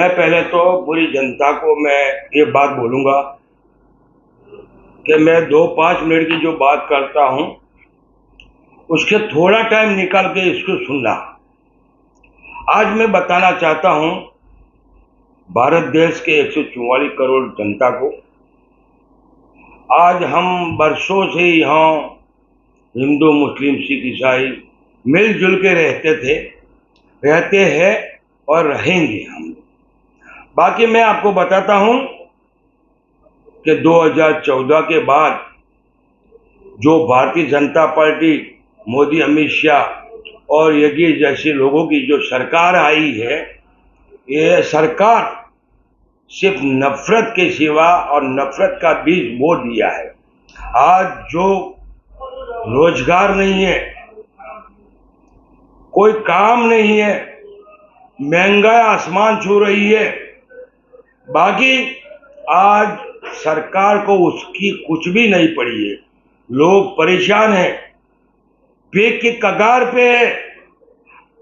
मैं पहले तो पूरी जनता को मैं ये बात बोलूंगा कि मैं 2-5 मिनट की जो बात करता हूं उसके थोड़ा टाइम निकाल के इसको सुनना। आज मैं बताना चाहता हूं भारत देश के 144 करोड़ जनता को। आज हम वर्षों से यहाँ हिंदू मुस्लिम सिख ईसाई मिलजुल के रहते हैं और रहेंगे हम। बाकी मैं आपको बताता हूं कि 2014 के बाद जो भारतीय जनता पार्टी, मोदी, अमित शाह और योगी जैसे लोगों की जो सरकार आई है, ये सरकार सिर्फ नफरत के सिवा और नफरत का बीज बो दिया है। आज जो रोजगार नहीं है, कोई काम नहीं है, महंगाई आसमान छू रही है। बाकी आज सरकार को उसकी कुछ भी नहीं पड़ी है। लोग परेशान हैं, पेट की कगार पे है।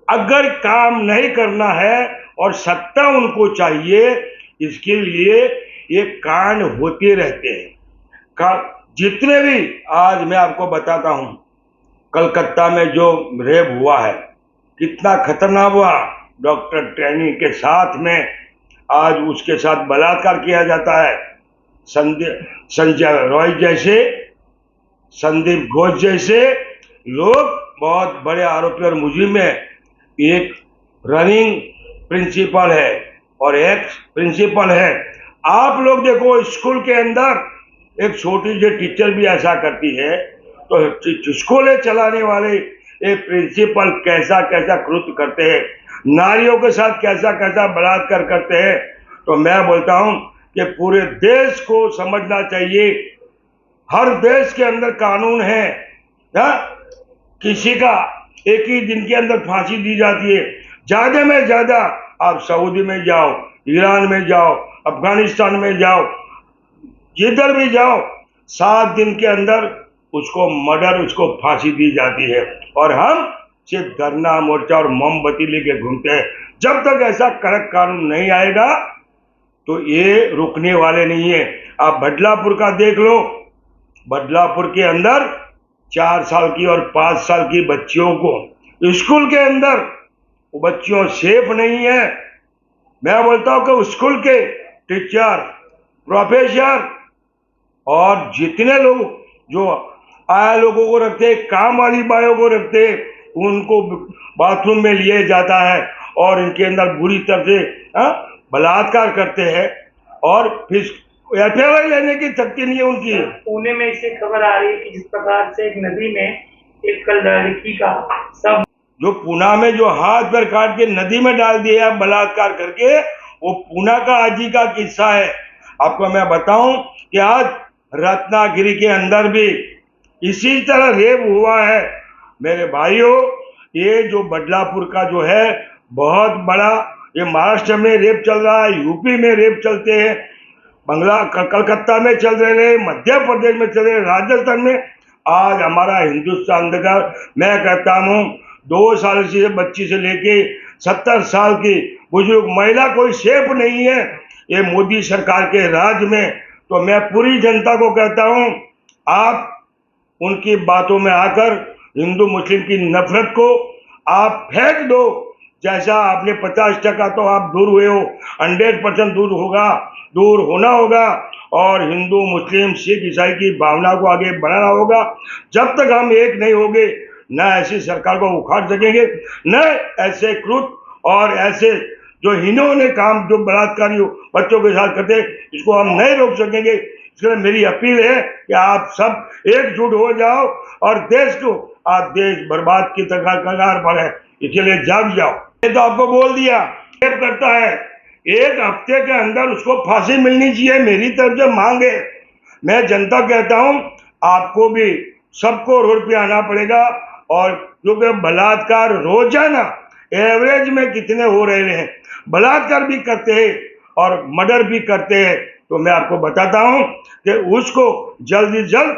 अगर काम नहीं करना है और सत्ता उनको चाहिए, इसके लिए ये कांड होते रहते हैं। जितने भी आज मैं आपको बताता हूं, कलकत्ता में जो रेप हुआ है कितना खतरनाक हुआ। डॉक्टर ट्रेनी के साथ में आज उसके साथ बलात्कार किया जाता है। संजय रॉय जैसे, संदीप घोष जैसे लोग बहुत बड़े आरोपी और मुजरिम है। एक रनिंग प्रिंसिपल है और एक प्रिंसिपल है। आप लोग देखो, स्कूल के अंदर एक छोटी जो टीचर भी ऐसा करती है, तो स्कूलें चलाने वाले एक प्रिंसिपल कैसा कैसा कृत्य करते हैं, नारियों के साथ कैसा कैसा बलात्कार करते हैं। तो मैं बोलता हूं कि पूरे देश को समझना चाहिए, हर देश के अंदर कानून है ना? किसी का एक ही दिन के अंदर फांसी दी जाती है। ज्यादा में ज्यादा आप सऊदी में जाओ, ईरान में जाओ, अफगानिस्तान में जाओ, जिधर भी जाओ, 7 दिन के अंदर उसको मर्डर, उसको फांसी दी जाती है। और हम सिर्फ धरना, मोर्चा और मोमबत्ती लेके घूमते हैं। जब तक ऐसा कड़क कानून नहीं आएगा तो ये रुकने वाले नहीं है। आप बदलापुर का देख लो, बदलापुर के अंदर 4 साल की और 5 साल की बच्चियों को स्कूल के अंदर, वो बच्चियों सेफ नहीं है। मैं बोलता हूं कि स्कूल के टीचर, प्रोफेसर और जितने लोग जो आया लोगों को रखते, काम वाली बाइयों को रखते, उनको बाथरूम में लिए जाता है और इनके अंदर बुरी तरह से बलात्कार करते हैं और फिर एफआईआर लेने की शक्ति नहीं है उनकी। पुणे में इससे खबर आ रही है कि जिस प्रकार से एक नदी में एक लड़की का सब जो पुणे में जो हाथ पैर काट के नदी में डाल दिया बलात्कार करके, वो पुणे का आज ही का किस्सा है। आपको मैं बताऊं कि आज रत्नागिरी के अंदर भी इसी तरह रेप हुआ है। मेरे भाइयों, ये जो बदलापुर का जो है बहुत बड़ा, ये महाराष्ट्र में रेप चल रहा है, यूपी में रेप चलते हैं, कलकत्ता में चल रहे हैं, मध्य प्रदेश में चल रहे हैं, राजस्थान में। आज हमारा हिंदुस्तान का, मैं कहता हूं 2 साल से बच्ची से लेके 70 साल की बुजुर्ग महिला कोई सेफ नहीं है ये मोदी सरकार के राज में। तो मैं पूरी जनता को कहता हूं, आप उनकी बातों में आकर हिंदू मुस्लिम की नफरत को आप फेंक दो। जैसा आपने 50% तो आप दूर हुए हो, 100% दूर होना होगा और हिंदू मुस्लिम सिख ईसाई की भावना को आगे बढ़ाना होगा। जब तक हम एक नहीं होंगे, न ऐसी सरकार को उखाड़ सकेंगे, न ऐसे कृत्य और ऐसे जो इन्होंने काम, जो बलात्कारी बच्चों के साथ करते, इसको हम नहीं रोक सकेंगे। इसलिए मेरी अपील है कि आप सब एकजुट हो जाओ और देश को, आप देश बर्बाद की कगार पर है, इसलिए जाग जाओ। ये तो आपको बोल दिया, रेप करता है, 1 हफ्ते के अंदर उसको फांसी मिलनी चाहिए, मेरी तरफ से मांग है। मैं जनता कहता हूं, आपको भी सबको रोड पे आना पड़ेगा। और क्योंकि बलात्कार रोजाना एवरेज में कितने हो रहे हैं, बलात्कार भी करते हैं और मर्डर भी करते हैं। तो मैं आपको बताता हूं कि उसको जल्द से जल्द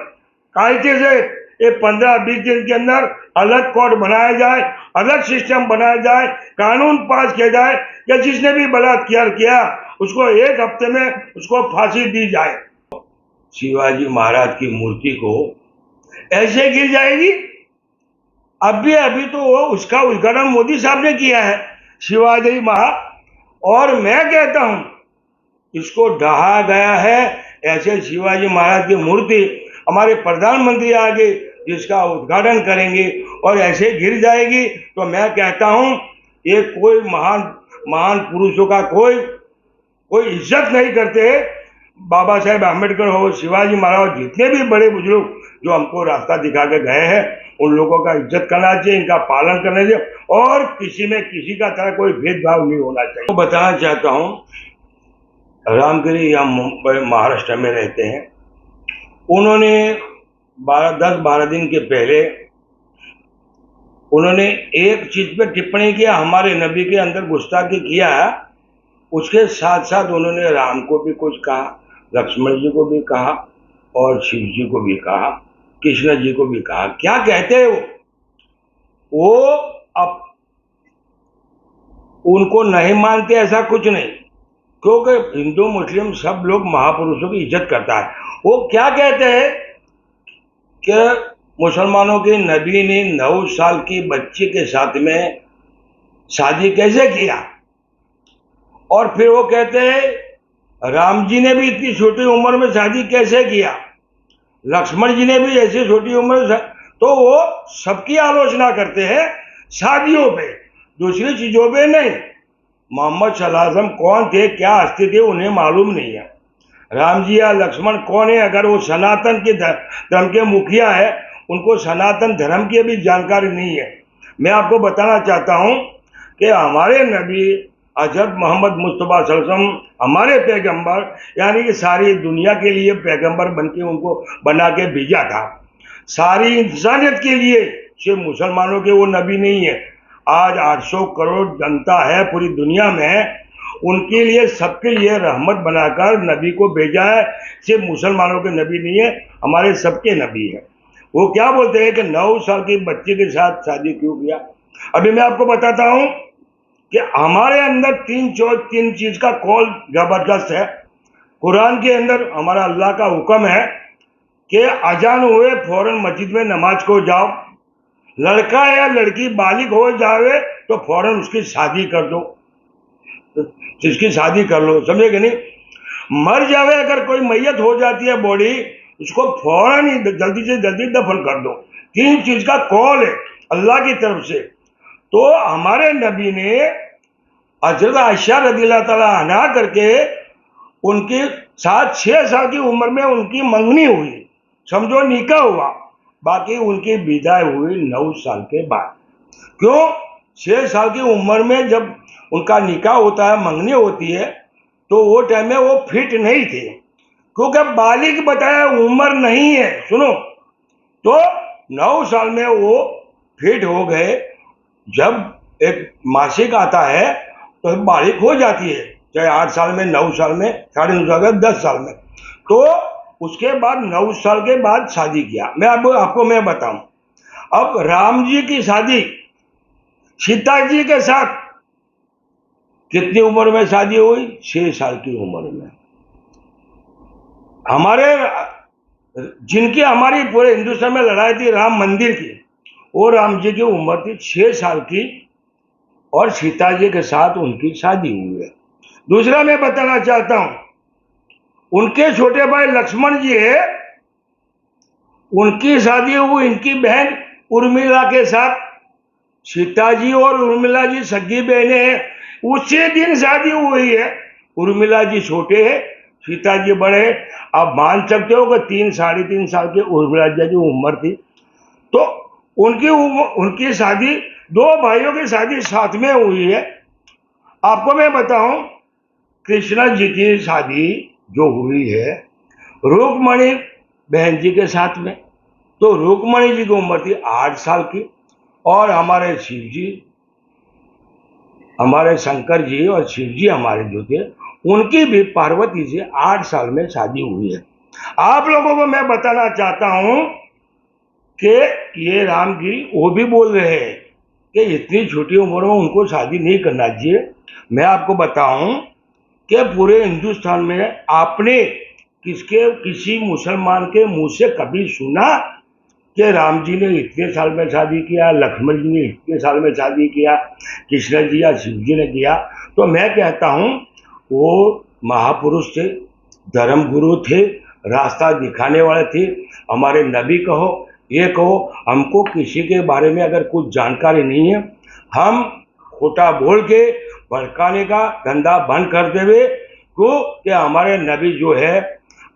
कायदे से ये 15-20 दिन के अंदर अलग कोर्ट बनाया जाए, अलग सिस्टम बनाया जाए, कानून पास किया जाए कि जिसने भी बलात्कार किया उसको 1 हफ्ते में उसको फांसी दी जाए। शिवाजी महाराज की मूर्ति को ऐसे गिर जाएगी? अभी तो उसका उद्घाटन मोदी साहब ने किया है, शिवाजी महाराज, और मैं कहता हूं इसको ढहा गया है। ऐसे शिवाजी महाराज की मूर्ति हमारे प्रधानमंत्री आगे जिसका उद्घाटन करेंगे और ऐसे गिर जाएगी, तो मैं कहता हूं ये कोई महान पुरुषों का कोई इज्जत नहीं करते। बाबा साहेब अम्बेडकर हो, शिवाजी महाराज, जितने भी बड़े बुजुर्ग जो हमको रास्ता दिखा के गए हैं, उन लोगों का इज्जत करना चाहिए, इनका पालन करना चाहिए, और किसी में किसी का तरह कोई भेदभाव नहीं होना चाहिए। तो बताना चाहता हूं, रामगिरी या मुंबई महाराष्ट्र में रहते हैं, उन्होंने 10-12 दिन के पहले उन्होंने एक चीज पे टिप्पणी किया, हमारे नबी के अंदर गुस्ताखी किया। उसके साथ साथ उन्होंने राम को भी कुछ कहा, लक्ष्मण जी को भी कहा, और शिव जी को भी कहा, कृष्ण जी को भी कहा। क्या कहते हैं वो अब उनको नहीं मानते, ऐसा कुछ नहीं, क्योंकि हिंदू मुस्लिम सब लोग महापुरुषों की इज्जत करता है। वो क्या कहते हैं कि मुसलमानों के नबी ने 9 साल की बच्ची के साथ में शादी कैसे किया, और फिर वो कहते हैं राम जी ने भी इतनी छोटी उम्र में शादी कैसे किया, लक्ष्मण जी ने भी ऐसी छोटी उम्र में। तो वो सबकी आलोचना करते हैं शादियों पे, दूसरी चीजों पे नहीं। मोहम्मद सल्लल्लाहु अलैहि वसल्लम कौन थे, क्या हस्ती थे, उन्हें मालूम नहीं है। राम जी या लक्ष्मण कौन है, अगर वो सनातन के धर्म के मुखिया है, उनको सनातन धर्म की भी जानकारी नहीं है। मैं आपको बताना चाहता हूं कि हमारे नबी हजरत मोहम्मद मुस्तफा सल्लल्लाहु अलैहि वसल्लम, हमारे पैगंबर, यानी कि सारी दुनिया के लिए पैगंबर बनके उनको बना के भेजा था, सारी इंसानियत के लिए, सिर्फ मुसलमानों के वो नबी नहीं है। आज 800 करोड़ जनता है पूरी दुनिया में, उनके लिए, सबके लिए रहमत बनाकर नबी को भेजा है, सिर्फ मुसलमानों के नबी नहीं है, हमारे सबके नबी है। वो क्या बोलते हैं कि 9 साल की बच्ची के साथ शादी क्यों किया। अभी मैं आपको बताता हूं कि हमारे अंदर तीन चीज का कॉल जबरदस्त है। कुरान के अंदर हमारा अल्लाह का हुक्म है कि अजान हुए फौरन मस्जिद में नमाज को जाओ, लड़का या लड़की बालिग हो जावे तो फौरन उसकी शादी कर दो, जिसकी शादी कर लो, समझे कि नहीं। मर जावे अगर कोई मैयत हो जाती है बॉडी, उसको फौरन ही जल्दी से जल्दी दफन कर दो। 3 चीज का कॉल है अल्लाह की तरफ से। तो हमारे नबी ने हजरत आयशा रज़ियल्लाहु ताला अन्हा करके उनके साथ 6 साल की उम्र में उनकी मंगनी हुई, समझो निकाह हुआ, बाकी उनकी विदाई हुई 9 साल के बाद। क्यों? 6 साल की उम्र में जब उनका निकाह होता है, मंगनी होती है, तो वो टाइम में वो फिट नहीं थे, क्योंकि बालिग बताया उम्र नहीं है। सुनो, तो 9 साल में वो फिट हो गए। जब एक मासिक आता है तो बालिग हो जाती है, चाहे 8 साल में, 9 साल में, 9.5 साल में, 10 साल में। तो उसके बाद 9 साल के बाद शादी किया। मैं आपको मैं बताऊं, अब राम जी की शादी सीता जी के साथ कितनी उम्र में शादी हुई? 6 साल की उम्र में। जिनकी हमारी पूरे हिंदुस्तान में लड़ाई थी राम मंदिर की, वो राम जी की उम्र थी 6 साल की, और सीता जी के साथ उनकी शादी हुई है। दूसरा मैं बताना चाहता हूं, उनके छोटे भाई लक्ष्मण जी है, उनकी शादी हुई इनकी बहन उर्मिला के साथ। सीता जी और उर्मिला जी सगी बहनें हैं, उसी दिन शादी हुई है। उर्मिला जी छोटे हैं, सीता जी बड़े हैं। आप मान सकते हो कि 3-3.5 साल की उर्मिला जी की उम्र थी। तो उनकी शादी, 2 भाइयों की शादी साथ में हुई है। आपको मैं बताऊं, कृष्णा जी की शादी जो हुई है रुक्मणी बहन जी के साथ में, तो रुक्मणी जी की उम्र थी 8 साल की, और हमारे शिव जी, हमारे शंकर जी और शिव जी हमारे जो थे, उनकी भी पार्वती से 8 साल में शादी हुई है। आप लोगों को मैं बताना चाहता हूं कि ये राम जी वो भी बोल रहे हैं कि इतनी छोटी उम्र में उनको शादी नहीं करना चाहिए। मैं आपको बताऊं कि पूरे हिंदुस्तान में आपने किसी मुसलमान के मुंह से कभी सुना कि राम जी ने इतने साल में शादी किया, लक्ष्मण जी ने इतने साल में शादी किया, कृष्ण जी या शिव जी ने किया? तो मैं कहता हूं वो महापुरुष थे, धर्म गुरु थे, रास्ता दिखाने वाले थे। हमारे नबी कहो, ये कहो, हमको किसी के बारे में अगर कुछ जानकारी नहीं है, हम खोटा बोल के भड़काने का धंधा बंद कर देवे को कि हमारे नबी जो है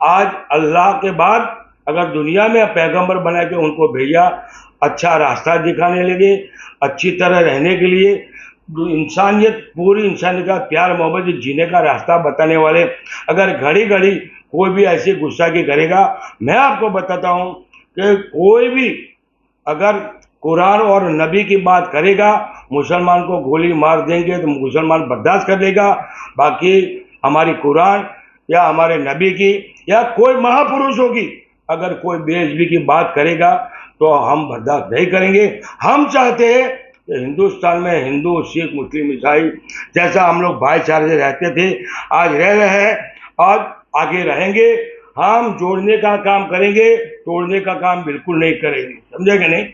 आज अल्लाह के बाद अगर दुनिया में पैगंबर बना के उनको भेजा, अच्छा रास्ता दिखाने लगे, अच्छी तरह रहने के लिए, इंसानियत, पूरी इंसानियत का प्यार मोहब्बत जीने का रास्ता बताने वाले अगर घड़ी घड़ी कोई भी ऐसी गुस्ताखी करेगा, मैं आपको बताता हूं कि कोई भी अगर कुरान और नबी की बात करेगा, मुसलमान को गोली मार देंगे तो मुसलमान बर्दाश्त कर लेगा। बाकी हमारी कुरान या हमारे नबी की या कोई महापुरुष होगी अगर कोई बेअदबी की बात करेगा तो हम बर्दाश्त नहीं करेंगे। हम चाहते हैं कि हिंदुस्तान में हिंदू, सिख, मुस्लिम, ईसाई जैसा हम लोग भाईचारे से रहते थे, आज रह रहे हैं और आगे रहेंगे। हम जोड़ने का काम करेंगे, तोड़ने का काम बिल्कुल नहीं करेंगे। समझे कि नहीं?